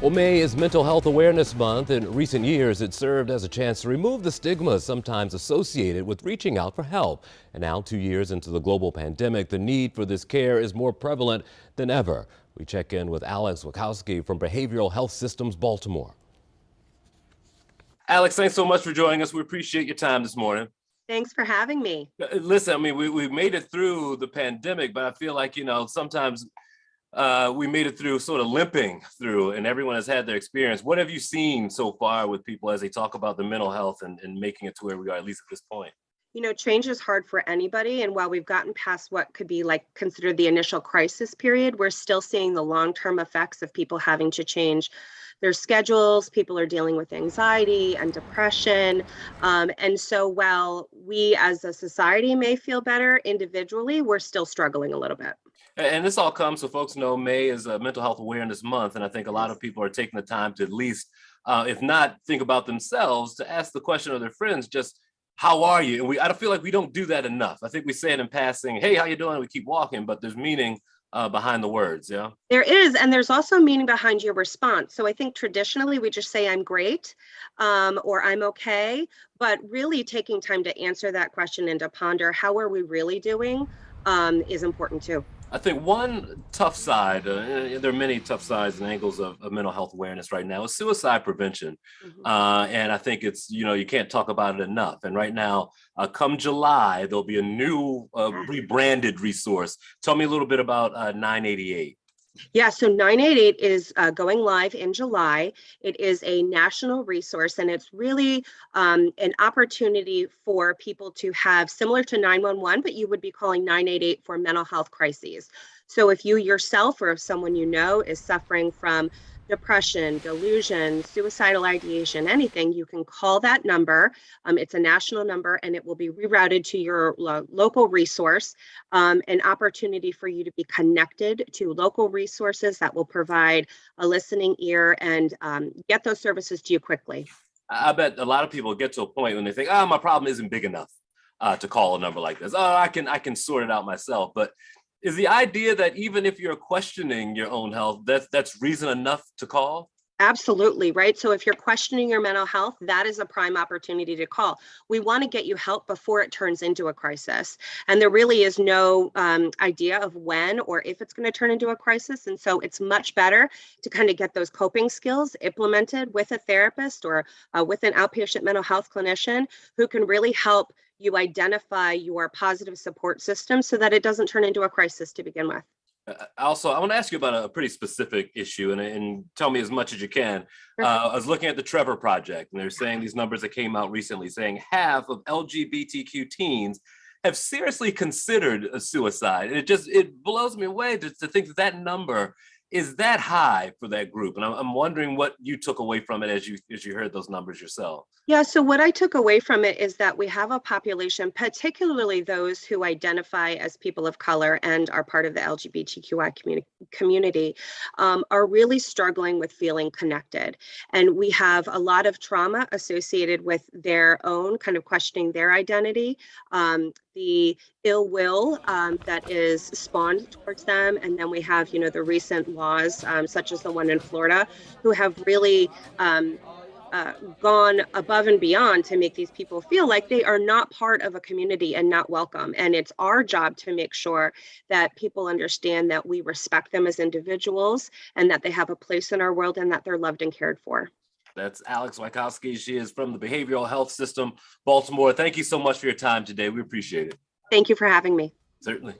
Well, May is Mental Health Awareness Month. In recent years, it served as a chance to remove the stigma sometimes associated with reaching out for help. And now, 2 years into the global pandemic, the need for this care is more prevalent than ever. We check in with Alex Wachowski from Behavioral Health Systems, Baltimore. Alex, thanks so much for joining us. We appreciate your time this morning. Thanks for having me. Listen, I mean, we've made it through the pandemic, but I feel like, sometimes we made it through sort of limping through, and everyone has had their experience. What have you seen so far with people as they talk about the mental health and making it to where we are, at least at this point? Change is hard for anybody. And while we've gotten past what could be like considered the initial crisis period, we're still seeing the long-term effects of people having to change their schedules. People are dealing with anxiety and depression. And so while we as a society may feel better individually, we're still struggling a little bit. And this all comes so folks know May is a Mental Health Awareness Month, and I think a lot Yes. of people are taking the time to at least, if not think about themselves, to ask the question of their friends, just how are you? And I feel like we don't do that enough. I think we say it in passing, hey, how you doing? We keep walking, but there's meaning behind the words. Yeah. There is, and there's also meaning behind your response. So I think traditionally we just say, I'm great, or I'm okay, but really taking time to answer that question and to ponder, how are we really doing, is important too. I think one tough side, there are many tough sides and angles of mental health awareness right now, is suicide prevention. Mhm. And I think it's, you can't talk about it enough. And right now, come July, there'll be a new rebranded resource. Tell me a little bit about 988. Yeah, so 988 is going live in July. It is a national resource, and it's really an opportunity for people to have similar to 911, but you would be calling 988 for mental health crises. So if you yourself or if someone you know is suffering from depression, delusion, suicidal ideation, anything, you can call that number. It's a national number, and it will be rerouted to your local resource, an opportunity for you to be connected to local resources that will provide a listening ear and get those services to you quickly. I bet a lot of people get to a point when they think, oh, my problem isn't big enough to call a number like this. Oh, I can sort it out myself. But is the idea that even if you're questioning your own health, that's reason enough to call? Absolutely, right? So if you're questioning your mental health, that is a prime opportunity to call. We want to get you help before it turns into a crisis. And there really is no idea of when or if it's going to turn into a crisis. And so it's much better to kind of get those coping skills implemented with a therapist or with an outpatient mental health clinician who can really help you identify your positive support system so that it doesn't turn into a crisis to begin with. Also, I want to ask you about a pretty specific issue, and tell me as much as you can. Sure. I was looking at the Trevor Project, and they're saying these numbers that came out recently, saying half of LGBTQ teens have seriously considered a suicide. And it blows me away to think that number is that high for that group. And I'm wondering what you took away from it as you heard those numbers yourself. Yeah, so what I took away from it is that we have a population, particularly those who identify as people of color and are part of the LGBTQI community, are really struggling with feeling connected. And we have a lot of trauma associated with their own kind of questioning their identity, the ill will that is spawned towards them. And then we have, the recent laws, such as the one in Florida, who have really gone above and beyond to make these people feel like they are not part of a community and not welcome. And it's our job to make sure that people understand that we respect them as individuals and that they have a place in our world and that they're loved and cared for. That's Alex Wachowski. She is from the Behavioral Health System, Baltimore. Thank you so much for your time today. We appreciate it. Thank you for having me. Certainly.